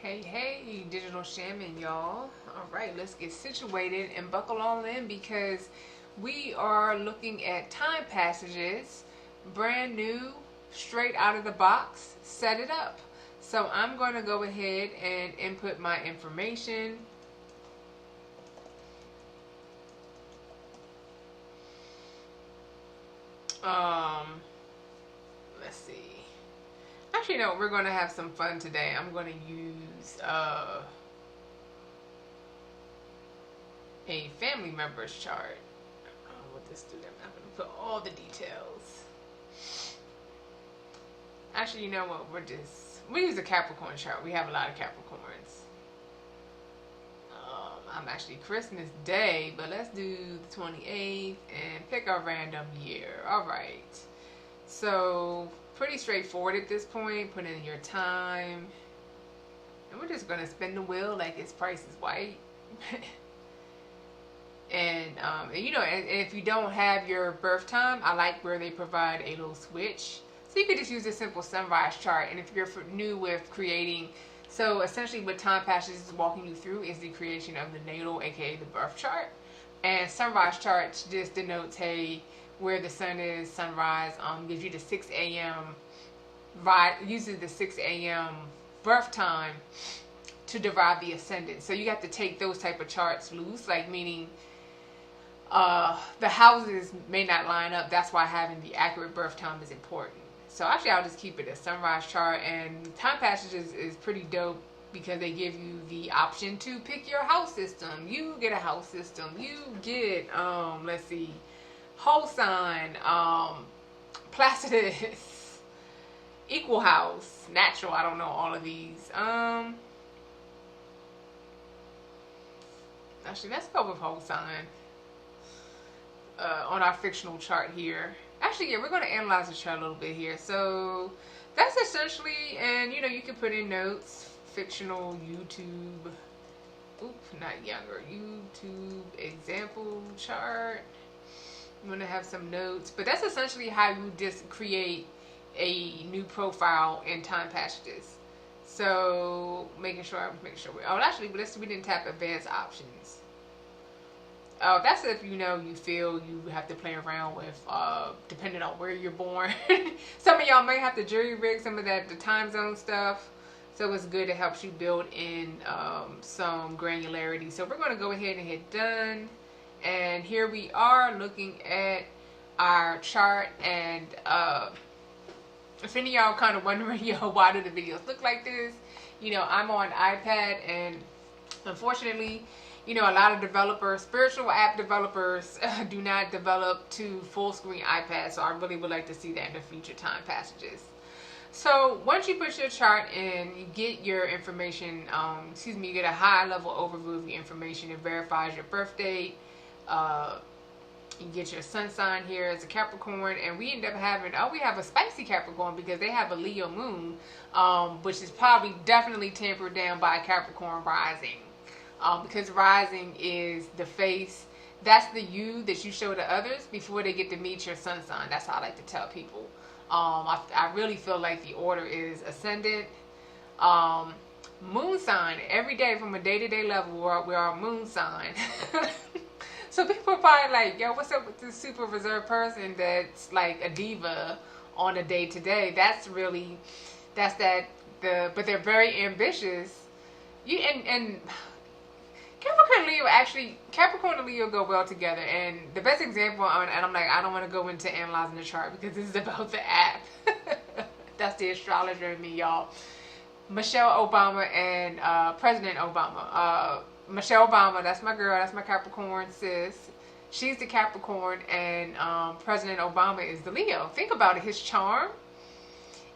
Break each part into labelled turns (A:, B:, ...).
A: Hey, hey, digital shaman, y'all. All right, let's get situated and buckle all in because we are looking at time passages, brand new, straight out of the box, set it up. So I'm going to go ahead and input my information. Let's see. Actually, no, we're going to have some fun today. I'm going to use a family member's chart. With this student, I'm going to put all the details. Actually, you know what? We use a Capricorn chart. We have a lot of Capricorns. I'm actually Christmas Day, but let's do the 28th and pick a random year. All right. So pretty straightforward at this point. Put in your time. And we're just going to spin the wheel like it's Price is Right. And if you don't have your birth time, I like where they provide a little switch. So you could just use a simple sunrise chart. And if you're new with creating, so essentially what Time Passages is walking you through is the creation of the natal, aka the birth chart. And sunrise charts just denotes, hey, where the sun is, sunrise, gives you the 6 a.m. Uses the 6 a.m. birth time to derive the ascendant. So you have to take those type of charts loose, like meaning the houses may not line up. That's why having the accurate birth time is important. So actually I'll just keep it a sunrise chart, and Time Passages is pretty dope because they give you the option to pick your house system. You get a house system. You get, let's see, whole sign, Placidus, equal house, natural. I don't know all of these. Actually, let's go with whole sign on our fictional chart here. Actually, yeah, we're going to analyze the chart a little bit here. So that's essentially, and you can put in notes, fictional, YouTube, not younger, YouTube example chart. I'm going to have some notes, but that's essentially how you just create a new profile in Time Passages. So making sure we didn't tap advanced options. Oh, that's if you feel you have to play around with, depending on where you're born. Some of y'all may have to jury rig some of the time zone stuff. So it's good. It helps you build in some granularity. So we're going to go ahead and hit done. And here we are looking at our chart. And if any of y'all kind of wondering, why do the videos look like this? I'm on iPad, and unfortunately, a lot of developers, spiritual app developers, do not develop to full screen iPads. So I really would like to see that in the future Time Passages. So once you put your chart in, you get your information, you get a high level overview of your information. It verifies your birth date. You get your sun sign here as a Capricorn, and we end up having, we have a spicy Capricorn because they have a Leo moon, which is probably definitely tempered down by Capricorn rising. Because rising is the face, that's the you that you show to others before they get to meet your sun sign. That's how I like to tell people. I really feel like the order is ascendant, moon sign. Every day from a day-to-day level, we're our moon sign. So people are probably like, yo, what's up with this super reserved person that's like a diva on a day-to-day? But they're very ambitious. And Capricorn and Leo go well together. And the best example, and I'm like, I don't want to go into analyzing the chart because this is about the app. That's the astrologer in me, y'all. Michelle Obama and President Obama. Michelle Obama, that's my girl, that's my Capricorn sis. She's the Capricorn, and President Obama is the Leo. Think about it, his charm.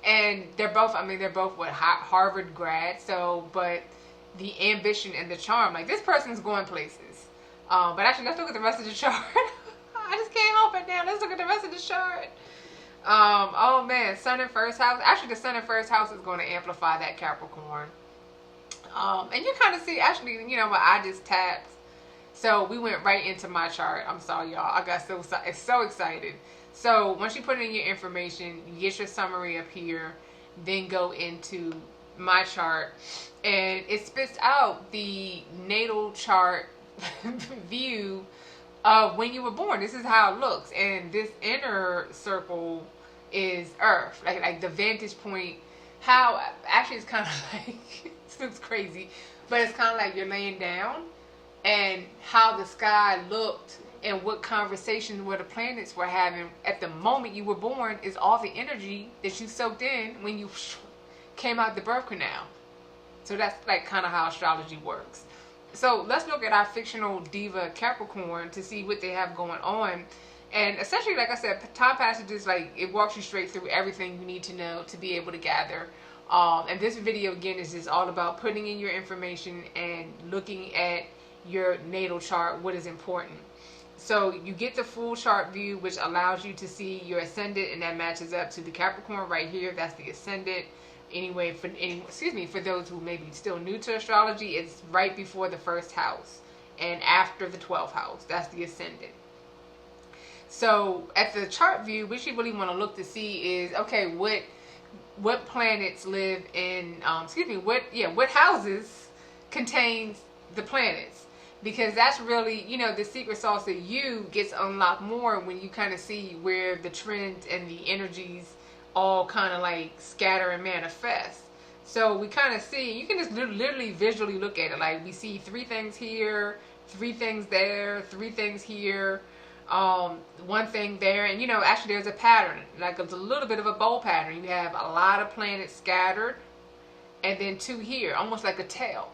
A: And they're both what, Harvard grads, but the ambition and the charm, like this person's going places. But actually, let's look at the rest of the chart. I just can't help it now. Let's look at the rest of the chart. Oh man, sun in first house. Actually, the sun in first house is going to amplify that Capricorn. And you kind of see, actually, what I just tapped. So we went right into my chart. I'm sorry, y'all. I got so excited. So once you put in your information, you get your summary up here, then go into my chart, and it spits out the natal chart view of when you were born. This is how it looks, and this inner circle is Earth, like the vantage point. How actually it's kind of like this looks crazy, but it's kind of like you're laying down, and how the sky looked and what conversations where the planets were having at the moment you were born is all the energy that you soaked in when you came out the birth canal. So that's like kind of how astrology works. So let's look at our fictional diva Capricorn to see what they have going on. And essentially, like I said, Time Passages, like, it walks you straight through everything you need to know to be able to gather. And this video, again, is just all about putting in your information and looking at your natal chart, what is important. So you get the full chart view, which allows you to see your ascendant, and that matches up to the Capricorn right here. That's the ascendant. Anyway, for those who may be still new to astrology, it's right before the first house and after the 12th house. That's the ascendant. So at the chart view, what you really want to look to see is, okay, what planets live in, what houses contains the planets? Because that's really, the secret sauce of you gets unlocked more when you kind of see where the trends and the energies all kind of like scatter and manifest. So we kind of see, you can just literally visually look at it. Like, we see 3 things here, 3 things there, 3 things here, 1 thing there, and actually there's a pattern, like it's a little bit of a bowl pattern. You have a lot of planets scattered, and then 2 here, almost like a tail.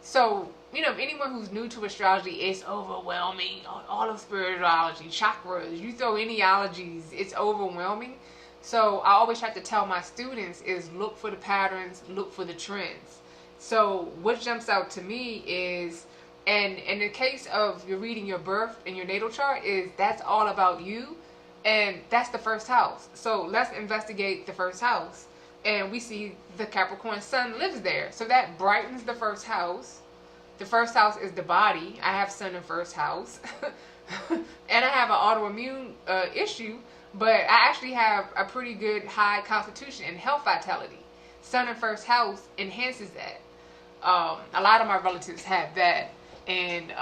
A: So anyone who's new to astrology, it's overwhelming. All of spirituality, chakras, you throw any ologies, it's overwhelming. So I always have to tell my students is look for the patterns, look for the trends. So what jumps out to me is, and in the case of you're reading your birth and your natal chart, is that's all about you, and that's the first house. So let's investigate the first house, and we see the Capricorn sun lives there, so that brightens the first house. The first house is the body. I have sun in first house, and I have an autoimmune issue, but I actually have a pretty good high constitution and health vitality. Sun in first house enhances that. A lot of my relatives have that. And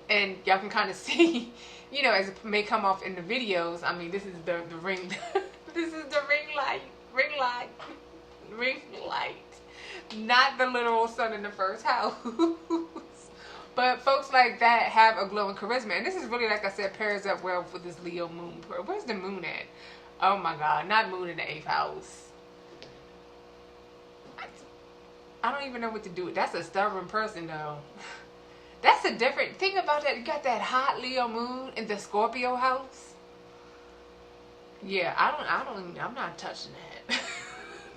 A: and y'all can kind of see, as it may come off in the videos. I mean, this is the ring. This is the ring light, not the literal sun in the first house. But folks like that have a glowing charisma, and this is really, like I said, pairs up well for this Leo moon. Where's the moon at? Oh my God, not moon in the 8th house. I don't even know what to do. That's a stubborn person, though. That's a different thing about that. You got that hot Leo moon in the Scorpio house. Yeah, I'm not touching that.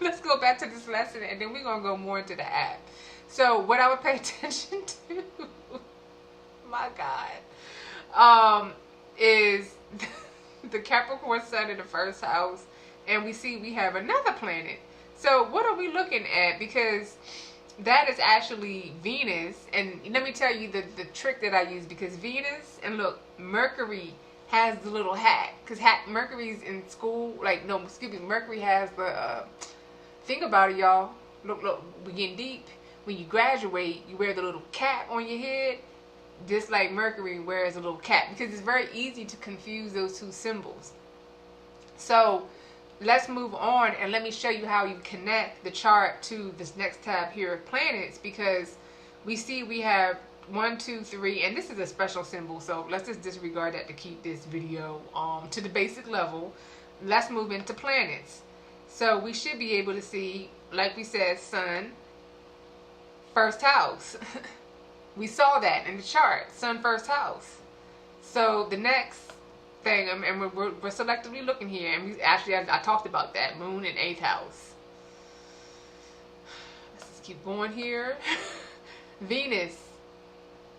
A: Let's go back to this lesson, and then we're gonna go more into the app. So what I would pay attention to, my God, is the Capricorn sun in the first house, and we have another planet. So what are we looking at? Because that is actually Venus. And let me tell you the trick that I use, because Venus, and look, Mercury has the little hat. Because Mercury's in school. Mercury has the, think about it, y'all. Look, we're getting deep. When you graduate, you wear the little cap on your head. Just like Mercury wears a little cap. Because it's very easy to confuse those 2 symbols. So let's move on, and let me show you how you connect the chart to this next tab here of planets, because we have 1, 2, 3, and this is a special symbol, so let's just disregard that to keep this video to the basic level. Let's move into planets. So we should be able to see, like we said, sun, first house. We saw that in the chart, sun, first house. So the next thing, and we're selectively looking here, and I talked about that, moon in 8th house. Let's just keep going here. Venus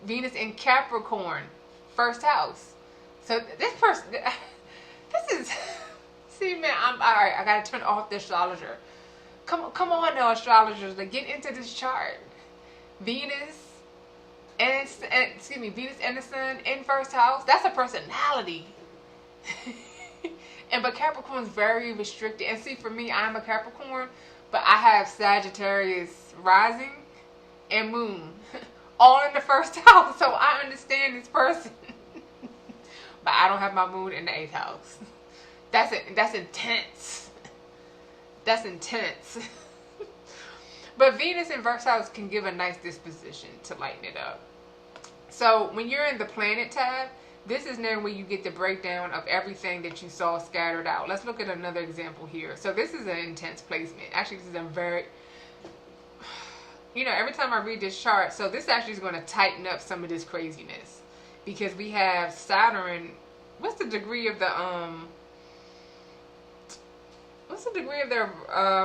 A: in Capricorn, first house. So this person, this is, see, man, alright, I gotta turn off the astrologer. Come on now, astrologers, like, get into this chart. Venus and the sun in first house, that's a personality. but Capricorn's very restricted. And see, for me, I'm a Capricorn, but I have Sagittarius rising and moon all in the first house, so I understand this person. But I don't have my moon in the 8th house. That's it. That's intense. That's intense. But Venus in first house can give a nice disposition to lighten it up. So when you're in the planet tab, this is now where you get the breakdown of everything that you saw scattered out. Let's look at another example here. So this is an intense placement. Actually, this is a very, every time I read this chart, so this actually is going to tighten up some of this craziness. Because we have Saturn, what's the degree of the, their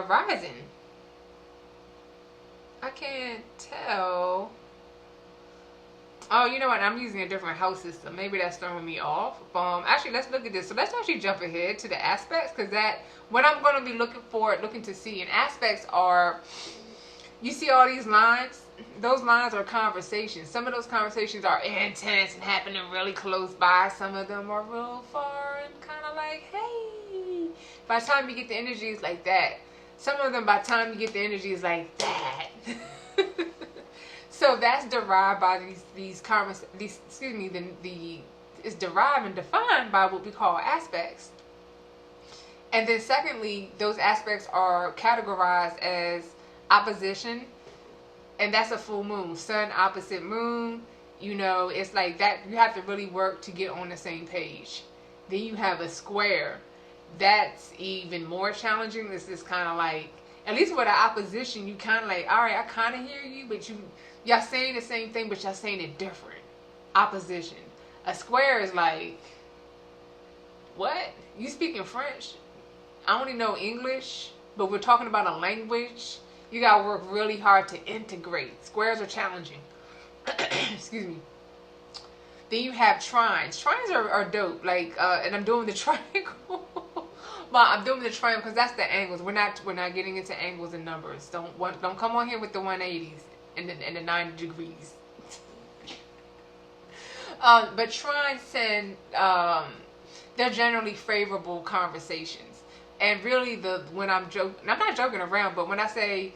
A: rising? I can't tell. Oh, you know what? I'm using a different house system. Maybe that's throwing me off. Actually, let's look at this. So let's actually jump ahead to the aspects, because what I'm going to be looking to see. And aspects are, you see all these lines? Those lines are conversations. Some of those conversations are intense and happening really close by. Some of them are real far and kind of like, hey. By the time you get the energy, it's like that. Some of them, by the time you get the energy, is like that. So that's derived by it's derived and defined by what we call aspects. And then secondly, those aspects are categorized as opposition, and that's a full moon. Sun opposite moon, it's like that. You have to really work to get on the same page. Then you have a square. That's even more challenging. This is kind of like, at least with an opposition, you kind of like, all right, I kind of hear you, but y'all saying the same thing, but y'all saying it different. Opposition. A square is like, what? You speaking French? I only know English, but we're talking about a language. You gotta work really hard to integrate. Squares are challenging. Excuse me. Then you have trines. Trines are dope. Like, and I'm doing the triangle. Well, I'm doing the triangle because that's the angles. We're not getting into angles and numbers. Don't come on here with the 180s and the 90 degrees. But trines send, they're generally favorable conversations. And really, when I'm not joking around, but when I say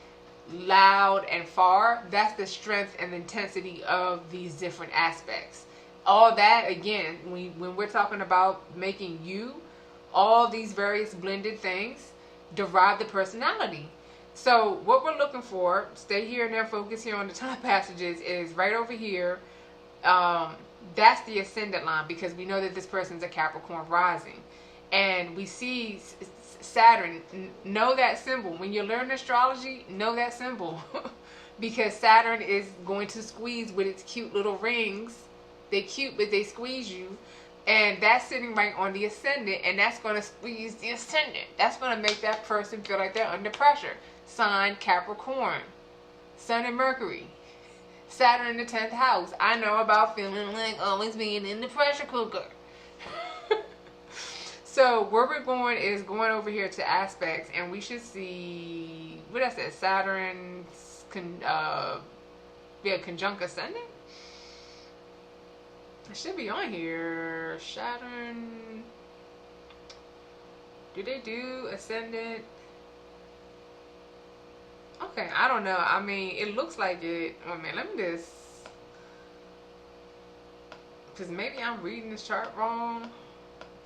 A: loud and far, that's the strength and intensity of these different aspects. All that, again, when we're talking about making you, all these various blended things derive the personality. So what we're looking for, stay here and then focus here on the time passages, is right over here. That's the ascendant line, because we know that this person's a Capricorn rising. And we see Saturn. Know that symbol. When you learn astrology, know that symbol. Because Saturn is going to squeeze with its cute little rings. They're cute, but they squeeze you. And that's sitting right on the ascendant, and that's going to squeeze the ascendant. That's going to make that person feel like they're under pressure. Sign Capricorn. Sun and Mercury. Saturn in the 10th house. I know about feeling like always being in the pressure cooker. So where we're going is going over here to aspects, and we should see, what I said, Saturn's conjunct ascendant. It should be on here. Saturn. Do they do ascendant? Okay, I don't know. I mean, it looks like it. Oh man, let me just, because maybe I'm reading this chart wrong.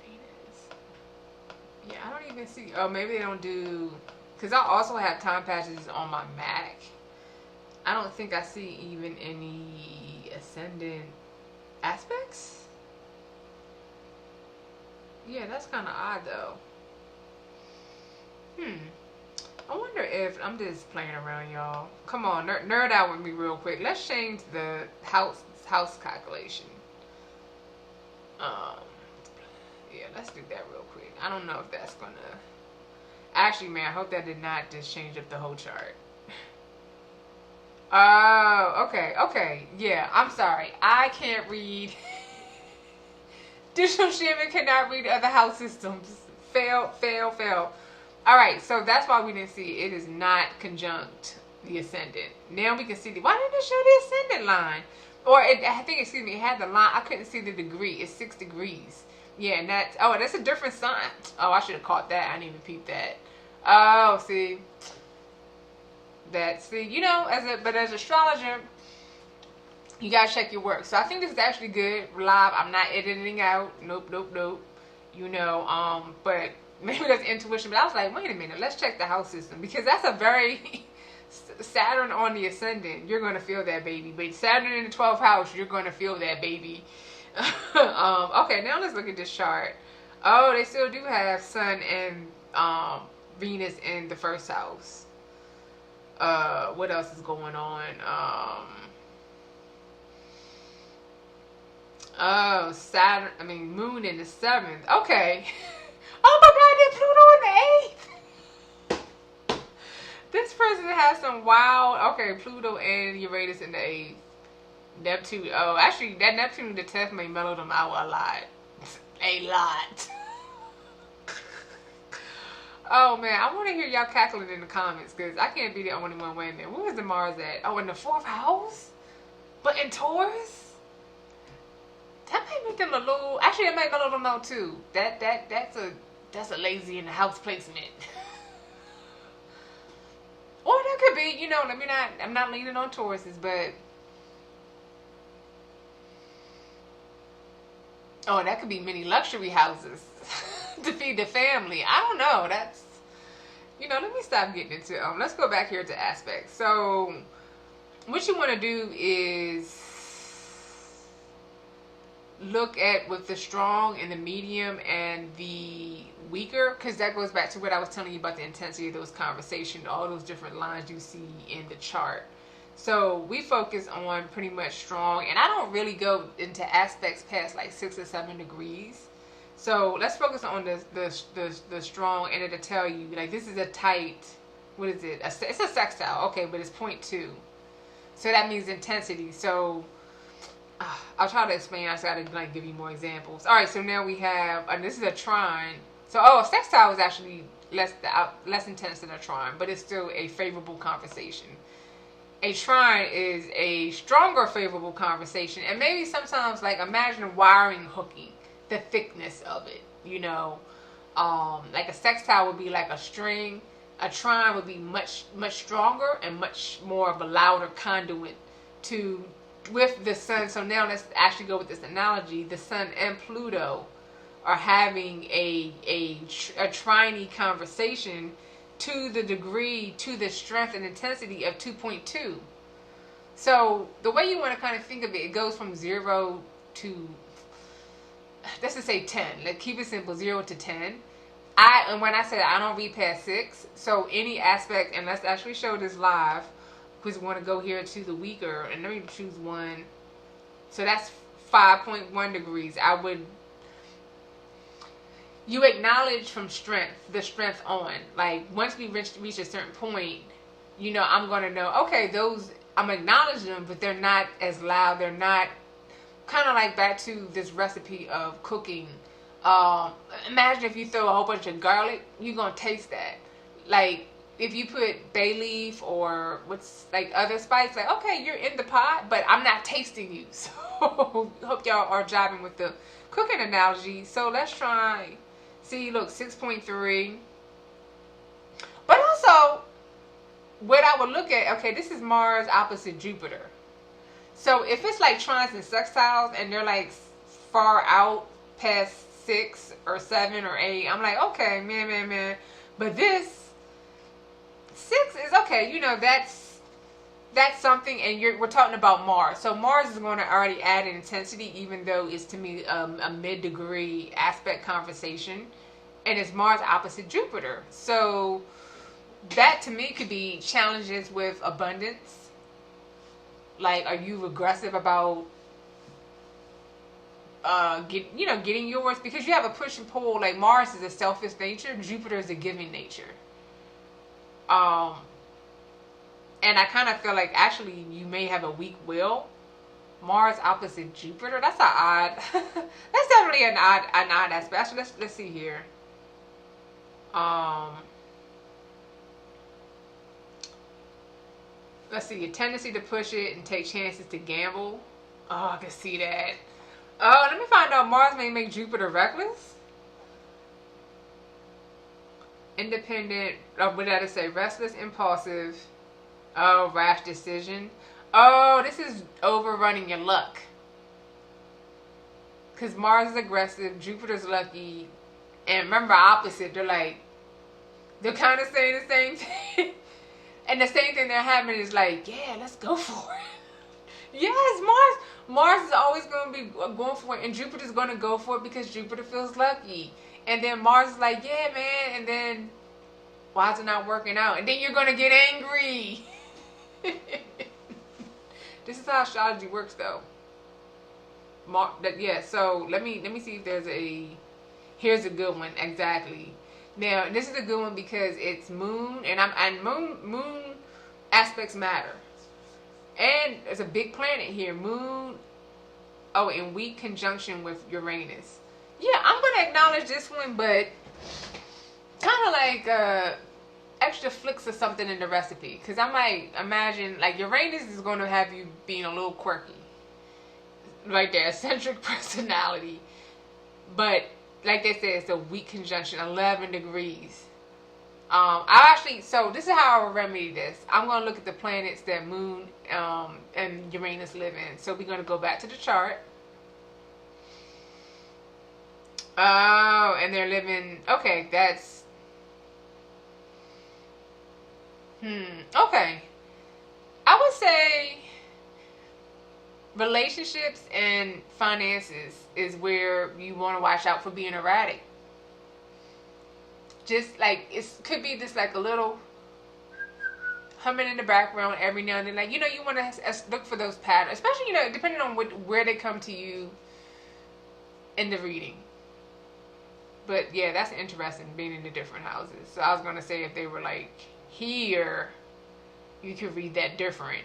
A: Venus. Yeah, I don't even see. Oh, maybe they don't do, because I also have time passages on my Mac. I don't think I see even any ascendant aspects. Yeah, that's kind of odd though. I wonder if I'm just playing around, y'all. Come on, nerd out with me real quick. Let's change the house calculation. Yeah, let's do that real quick. I don't know if that's gonna. Actually, man, I hope that did not just change up the whole chart. Oh, okay. Yeah, I'm sorry. I can't read. Digital Shaman cannot read other house systems. Fail. Alright, so that's why we didn't see it. It is not conjunct the ascendant. Now we can see why didn't it show the ascendant line? Or it had the line. I couldn't see the degree. It's 6 degrees. Yeah, and that's a different sign. Oh, I should have caught that. I didn't even peep that. Oh, see. As an astrologer, you gotta check your work. So I think this is actually good. Live. I'm not editing out. Nope, nope, nope. But maybe that's intuition. But I was like, wait a minute, let's check the house system, because that's a very Saturn on the ascendant. You're gonna feel that baby. But Saturn in the 12th house, you're gonna feel that baby. Okay, now let's look at this chart. Oh, they still do have Sun and Venus in the first house. What else is going on? Moon in the 7th. Okay. Oh my God, then Pluto in the 8th. This person has some wild. Okay, Pluto and Uranus in the 8th. Neptune. Oh, actually, that Neptune in the 10th may mellow them out a lot. A lot. Oh man, I want to hear y'all cackling in the comments, because I can't be the only one waiting there. Where is the Mars at? Oh, in the 4th house? But in Taurus? That might make them a little. Actually, that might mellow them out too. That's a lazy in the house placement. Or that could be, I'm not leaning on Tauruses, but that could be many luxury houses to feed the family. I don't know. That's, let me stop getting into let's go back here to aspects. So what you want to do is look at with the strong and the medium and the weaker, because that goes back to what I was telling you about the intensity of those conversations, all those different lines you see in the chart. So we focus on pretty much strong, and I don't really go into aspects past like 6 or 7 degrees. So let's focus on the strong, and it'll tell you like this is a tight. What is it? It's a sextile, okay, but it's 0.2. So that means intensity. So I'll try to explain. I just got to give you more examples. All right, so now we have, and this is a trine. So a sextile is actually less intense than a trine, but it's still a favorable conversation. A trine is a stronger favorable conversation, and maybe sometimes imagine wiring hooking, the thickness of it. Like a sextile would be like a string. A trine would be much stronger and much more of a louder conduit with the sun. So now let's actually go with this analogy. The sun and Pluto are having a trinity conversation to the strength and intensity of 2.2. So the way you want to kind of think of it, it goes from 0 to, let's just say 10. Let's keep it simple, 0 to 10. And when I said I don't read past 6, so any aspect, and let's actually show this live, because we want to go here to the weaker, and let me choose one. So that's 5.1 degrees. You acknowledge from the strength on. Like once we reach a certain point, I'm going to know, okay, I'm acknowledging them, but they're not as loud. They're not, kind of like back to this recipe of cooking. Imagine if you throw a whole bunch of garlic, you're going to taste that. Like if you put bay leaf or what's other spice, okay, you're in the pot, but I'm not tasting you. So hope y'all are jiving with the cooking analogy. So let's try. See, look, 6.3. But also, what I would look at, okay, this is Mars opposite Jupiter. So if it's like trines and sextiles and they're far out past 6 or 7 or 8, I'm like, okay, man. But this 6 is okay. That's something, and we're talking about Mars. So Mars is going to already add an intensity, even though it's to me a mid-degree aspect conversation, and it's Mars opposite Jupiter. So that to me could be challenges with abundance. Like, are you aggressive about getting yours? Because you have a push and pull. Like Mars is a selfish nature, Jupiter is a giving nature. And I kind of feel like actually you may have a weak will. Mars opposite Jupiter. That's an odd. That's definitely an odd aspect. Actually, let's see here. Let's see, a tendency to push it and take chances to gamble. Oh, I can see that. Oh, let me find out. Mars may make Jupiter reckless, independent. What did I say? Restless, impulsive. Oh, rash decision. Oh, this is overrunning your luck. Because Mars is aggressive, Jupiter's lucky, and remember opposite. They're kind of saying the same thing, and the same thing they're having is like, yeah, let's go for it. Yes, Mars is always going to be going for it, and Jupiter's going to go for it because Jupiter feels lucky, and then Mars is like, yeah, man, and then why is it not working out? And then you're going to get angry. This is how astrology works, though. Yeah, so let me see if there's here's a good one. Exactly. Now this is a good one because it's moon, and moon aspects matter, and there's a big planet here, moon. Oh, in weak conjunction with Uranus. Yeah, I'm gonna acknowledge this one, but kind of like extra flicks of something in the recipe, because I might imagine like Uranus is going to have you being a little quirky. Right there, eccentric personality. But like they said, it's a weak conjunction, 11 degrees. So this is how I will remedy this. I'm going to look at the planets that Moon and Uranus live in. So we're going to go back to the chart. Oh, and they're living, okay, that's, okay. I would say relationships and finances is where you want to watch out for being erratic. Just like it could be just like a little humming in the background every now and then. Like, you want to look for those patterns, especially depending on where they come to you in the reading. But yeah, that's interesting, being in the different houses. So I was gonna say if they were like here, you could read that different.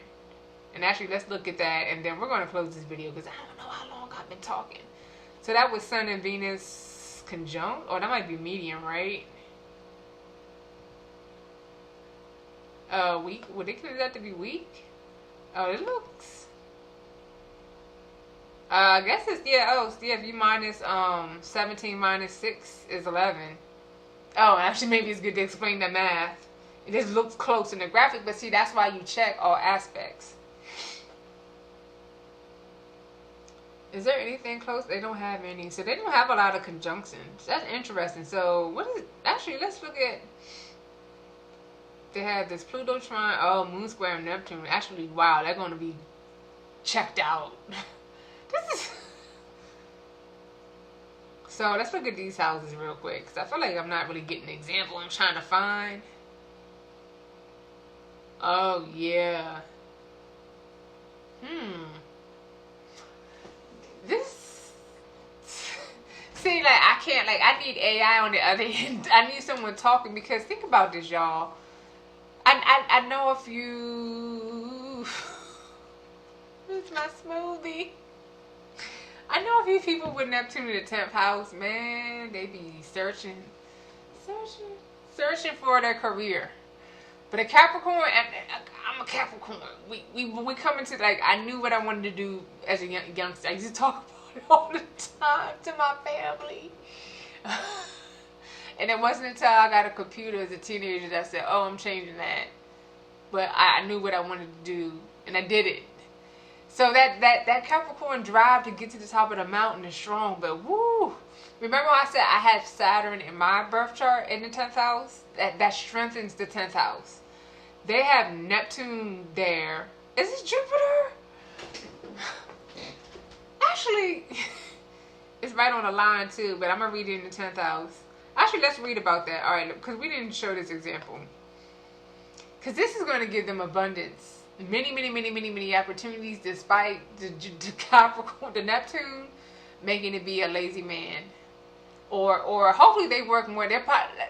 A: And actually, let's look at that, and then we're going to close this video because I don't know how long I've been talking. So that was Sun and Venus conjunct. Oh, that might be medium, right? Weak. Would they consider that to be weak? Oh, it looks. I guess it's, yeah. Oh, yeah. If you minus 17 minus 6 is 11. Oh, actually, maybe it's good to explain the math. It just looks close in the graphic, but see, that's why you check all aspects. Is there anything close? They don't have any. So they don't have a lot of conjunctions. That's interesting. So what is it? Actually, let's look at. They have this Pluto trine. Oh, Moon square Neptune. Actually, wow, they're going to be checked out. This is. So let's look at these houses real quick, because I feel like I'm not really getting an example I'm trying to find. Oh, yeah. This, see, like, I can't, like, I need AI on the other end. I need someone talking, because think about this, y'all. I know if you, it's my smoothie. I know a few people with Neptune in the 10th house, man, they be searching for their career. But a Capricorn, and I'm a Capricorn. We come into, like, I knew what I wanted to do as a youngster. I used to talk about it all the time to my family. And it wasn't until I got a computer as a teenager that I said, oh, I'm changing that. But I knew what I wanted to do, and I did it. So that Capricorn drive to get to the top of the mountain is strong, but woo! Remember I said I had Saturn in my birth chart in the 10th house? That strengthens the 10th house. They have Neptune there. Is it Jupiter? Actually, it's right on the line too, but I'm going to read it in the 10th house. Actually, let's read about that. All right, because we didn't show this example. Because this is going to give them abundance. Many opportunities, despite the Capricorn, the Neptune, making it be a lazy man. Or hopefully they work more. They're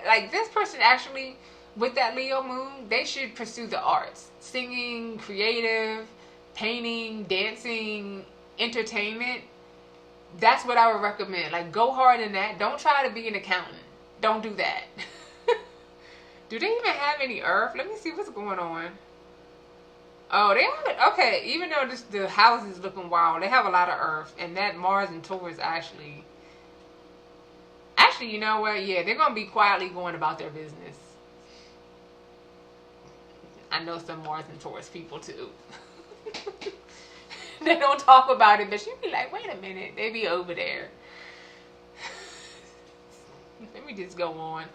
A: like this person actually with that Leo moon, they should pursue the arts, singing, creative, painting, dancing, entertainment. That's what I would recommend. Like, go hard in that. Don't try to be an accountant. Don't do that. Do they even have any earth? Let me see what's going on. Oh, they have it. Okay, even though the house is looking wild, they have a lot of Earth, and that Mars and Taurus actually, you know what? Yeah, they're gonna be quietly going about their business. I know some Mars and Taurus people too. They don't talk about it, but you be like, wait a minute, they be over there. Let me just go on.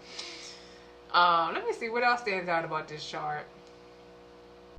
A: Let me see what else stands out about this chart.